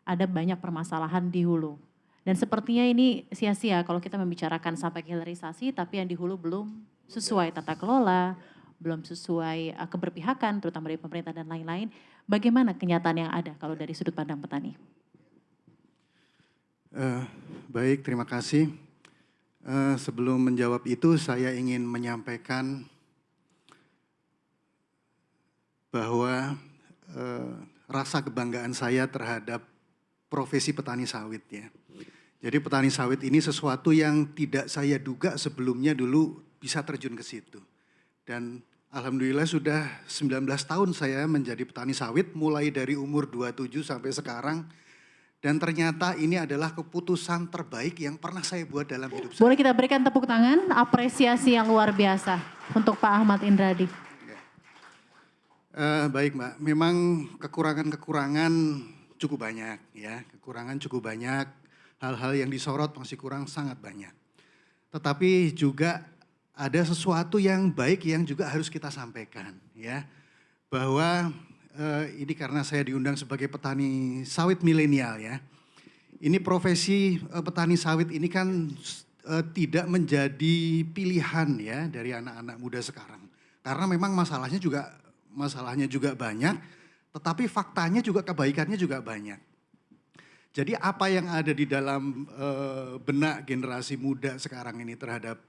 ada banyak permasalahan di hulu. Dan sepertinya ini sia-sia kalau kita membicarakan sampai hilirisasi tapi yang di hulu belum sesuai tata kelola, belum sesuai keberpihakan terutama dari pemerintah dan lain-lain. Bagaimana kenyataan yang ada kalau dari sudut pandang petani? Baik, terima kasih. Sebelum menjawab itu saya ingin menyampaikan bahwa rasa kebanggaan saya terhadap profesi petani sawit ya. Jadi petani sawit ini sesuatu yang tidak saya duga sebelumnya dulu bisa terjun ke situ. Dan alhamdulillah sudah 19 tahun saya menjadi petani sawit mulai dari umur 27 sampai sekarang. Dan ternyata ini adalah keputusan terbaik yang pernah saya buat dalam hidup saya. Boleh kita berikan tepuk tangan, apresiasi yang luar biasa untuk Pak Ahmad Indradi. Baik Mbak, memang kekurangan-kekurangan cukup banyak ya, kekurangan cukup banyak, hal-hal yang disorot masih kurang sangat banyak. Tetapi juga ada sesuatu yang baik yang juga harus kita sampaikan ya, bahwa ini karena saya diundang sebagai petani sawit milenial ya. Ini profesi petani sawit ini kan tidak menjadi pilihan ya dari anak-anak muda sekarang. Karena memang masalahnya juga banyak, tetapi faktanya juga kebaikannya juga banyak. Jadi apa yang ada di dalam benak generasi muda sekarang ini terhadap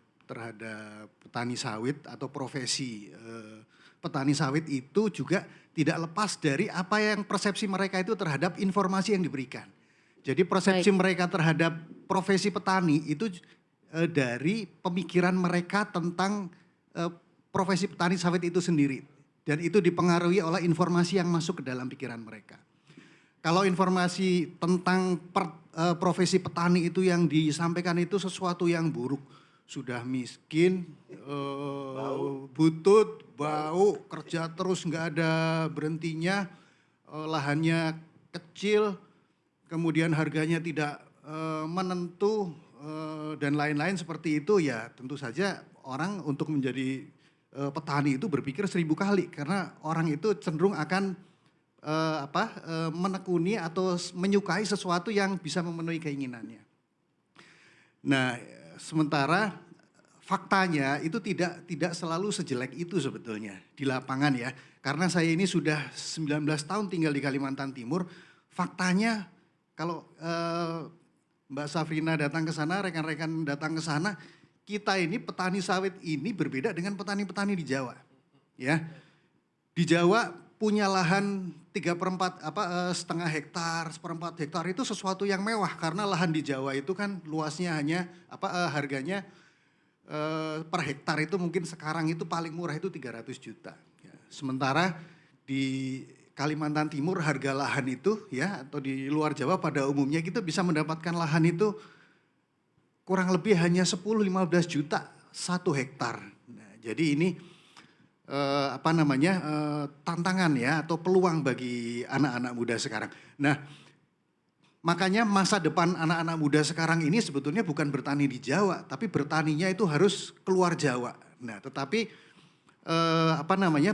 petani sawit atau profesi petani sawit itu juga tidak lepas dari apa yang persepsi mereka itu terhadap informasi yang diberikan. Jadi persepsi mereka terhadap profesi petani itu dari pemikiran mereka tentang profesi petani sawit itu sendiri. Dan itu dipengaruhi oleh informasi yang masuk ke dalam pikiran mereka. Kalau informasi tentang profesi petani itu yang disampaikan itu sesuatu yang buruk. Sudah miskin, butut, bau, kerja terus nggak ada berhentinya, lahannya kecil, kemudian harganya tidak menentu dan lain-lain seperti itu ya tentu saja orang untuk menjadi petani itu berpikir 1000 kali karena orang itu cenderung akan menekuni atau menyukai sesuatu yang bisa memenuhi keinginannya. Nah, sementara faktanya itu tidak selalu sejelek itu sebetulnya di lapangan ya. Karena saya ini sudah 19 tahun tinggal di Kalimantan Timur, faktanya kalau Mbak Safrina datang ke sana, rekan-rekan datang ke sana, kita ini petani sawit ini berbeda dengan petani-petani di Jawa. Ya. Di Jawa punya lahan 3/4 hektar, 1/4 hektar itu sesuatu yang mewah karena lahan di Jawa itu kan luasnya hanya harganya per hektar itu mungkin sekarang itu paling murah itu 300 juta. Ya. Sementara di Kalimantan Timur harga lahan itu ya atau di luar Jawa pada umumnya kita bisa mendapatkan lahan itu kurang lebih hanya 10-15 juta 1 hektar. Nah, jadi ini tantangan ya atau peluang bagi anak-anak muda sekarang. Nah, makanya masa depan anak-anak muda sekarang ini sebetulnya bukan bertani di Jawa, tapi bertaninya itu harus keluar Jawa. Nah, tetapi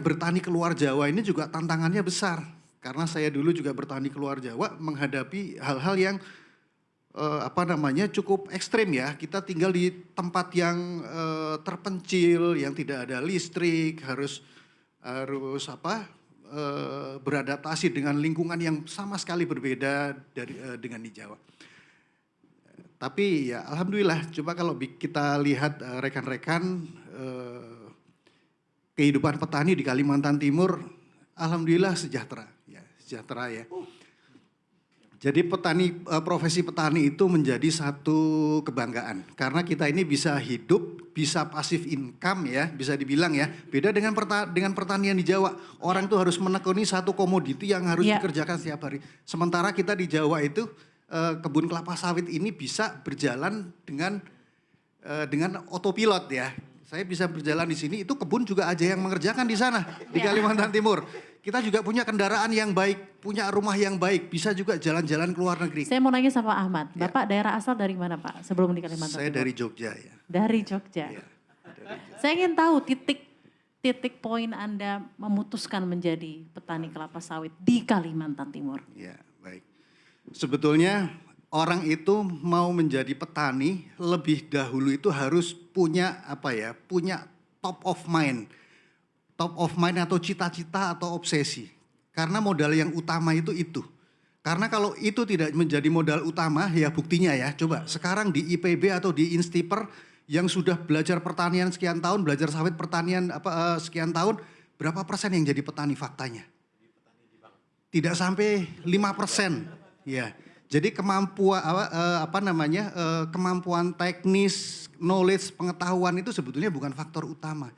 bertani keluar Jawa ini juga tantangannya besar. Karena saya dulu juga bertani keluar Jawa menghadapi hal-hal yang cukup ekstrim ya. Kita tinggal di tempat yang terpencil, yang tidak ada listrik, harus beradaptasi dengan lingkungan yang sama sekali berbeda dengan di Jawa. Tapi ya alhamdulillah, coba kalau kita lihat rekan-rekan kehidupan petani di Kalimantan Timur, alhamdulillah sejahtera ya. Jadi profesi petani itu menjadi satu kebanggaan karena kita ini bisa hidup, bisa pasif income ya, bisa dibilang ya. Beda dengan pertanian di Jawa, orang itu harus menekuni satu komoditi yang harus dikerjakan setiap hari. Sementara kita di Jawa itu kebun kelapa sawit ini bisa berjalan dengan autopilot ya. Saya bisa berjalan di sini, itu kebun juga aja yang mengerjakan di sana di Kalimantan Timur. Kita juga punya kendaraan yang baik, punya rumah yang baik, bisa juga jalan-jalan ke luar negeri. Saya mau nanya sama Ahmad, Bapak daerah asal dari mana Pak sebelum di Kalimantan Timur? Saya dari Jogja ya. Dari Jogja. Ya, saya ingin tahu titik poin Anda memutuskan menjadi petani kelapa sawit di Kalimantan Timur. Ya, baik. Sebetulnya orang itu mau menjadi petani lebih dahulu itu harus punya apa ya, punya top of mind. Top of mind atau cita-cita atau obsesi. Karena modal yang utama itu itu. Karena kalau itu tidak menjadi modal utama, ya buktinya ya, coba sekarang di IPB atau di Instiper yang sudah belajar pertanian sekian tahun, belajar sawit pertanian sekian tahun, berapa persen yang jadi petani faktanya? Tidak sampai 5%. Ya. Jadi kemampuan kemampuan teknis, knowledge, pengetahuan itu sebetulnya bukan faktor utama.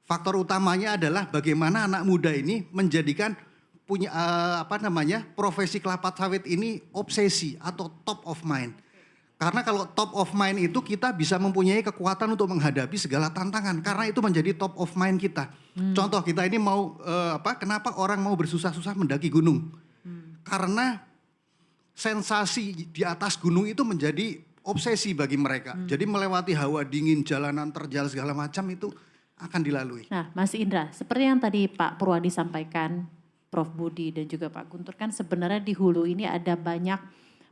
Faktor utamanya adalah bagaimana anak muda ini menjadikan punya profesi kelapa sawit ini obsesi atau top of mind. Karena kalau top of mind itu kita bisa mempunyai kekuatan untuk menghadapi segala tantangan karena itu menjadi top of mind kita. Contoh kita ini mau kenapa orang mau bersusah-susah mendaki gunung? Karena sensasi di atas gunung itu menjadi obsesi bagi mereka. Jadi melewati hawa dingin, jalanan terjal segala macam itu akan dilalui. Nah, Mas Indra, seperti yang tadi Pak Purwadi sampaikan, Prof Budi dan juga Pak Guntur, kan sebenarnya di hulu ini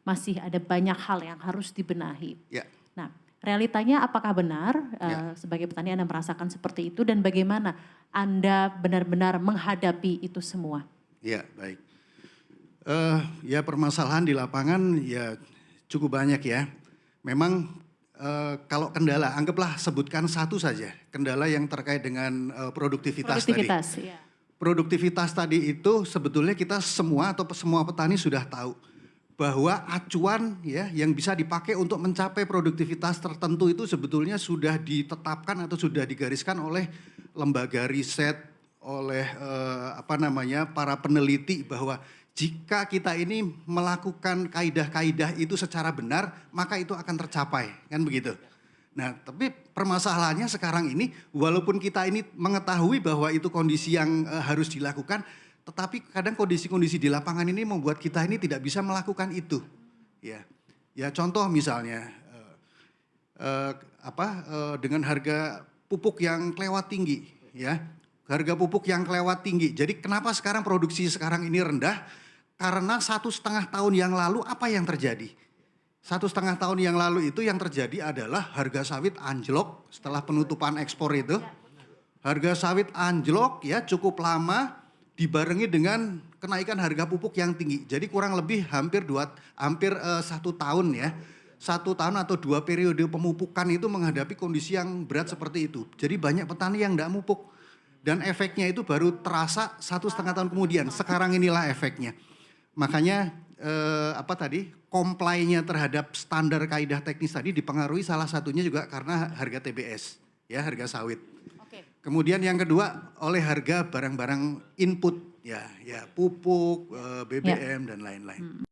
masih ada banyak hal yang harus dibenahi. Ya. Nah, realitanya apakah benar Ya. sebagai petani Anda merasakan seperti itu dan bagaimana Anda benar-benar menghadapi itu semua? Ya, baik. Ya permasalahan di lapangan ya cukup banyak ya. Memang kalau kendala, anggaplah sebutkan satu saja. Kendala yang terkait dengan produktivitas tadi. Ya. Produktivitas tadi itu sebetulnya kita semua atau semua petani sudah tahu bahwa acuan ya yang bisa dipakai untuk mencapai produktivitas tertentu itu sebetulnya sudah ditetapkan atau sudah digariskan oleh lembaga riset, oleh para peneliti bahwa jika kita ini melakukan kaidah-kaidah itu secara benar, maka itu akan tercapai, kan begitu. Nah, tapi permasalahannya sekarang ini, walaupun kita ini mengetahui bahwa itu kondisi yang harus dilakukan, tetapi kadang kondisi-kondisi di lapangan ini membuat kita ini tidak bisa melakukan itu. Ya contoh misalnya, dengan harga pupuk yang kelewat tinggi, ya. Harga pupuk yang kelewat tinggi. Jadi kenapa sekarang produksi sekarang ini rendah? Karena 1,5 tahun yang lalu apa yang terjadi? 1,5 tahun yang lalu itu yang terjadi adalah harga sawit anjlok setelah penutupan ekspor itu. Harga sawit anjlok ya cukup lama dibarengi dengan kenaikan harga pupuk yang tinggi. Jadi kurang lebih hampir 1 tahun ya. 1 tahun atau 2 periode pemupukan itu menghadapi kondisi yang berat seperti itu. Jadi banyak petani yang tidak mupuk. Dan efeknya itu baru terasa 1,5 tahun kemudian. Sekarang inilah efeknya. Makanya comply-nya terhadap standar kaidah teknis tadi dipengaruhi salah satunya juga karena harga TBS, ya harga sawit. Oke. Kemudian yang kedua oleh harga barang-barang input, ya pupuk, BBM dan lain-lain.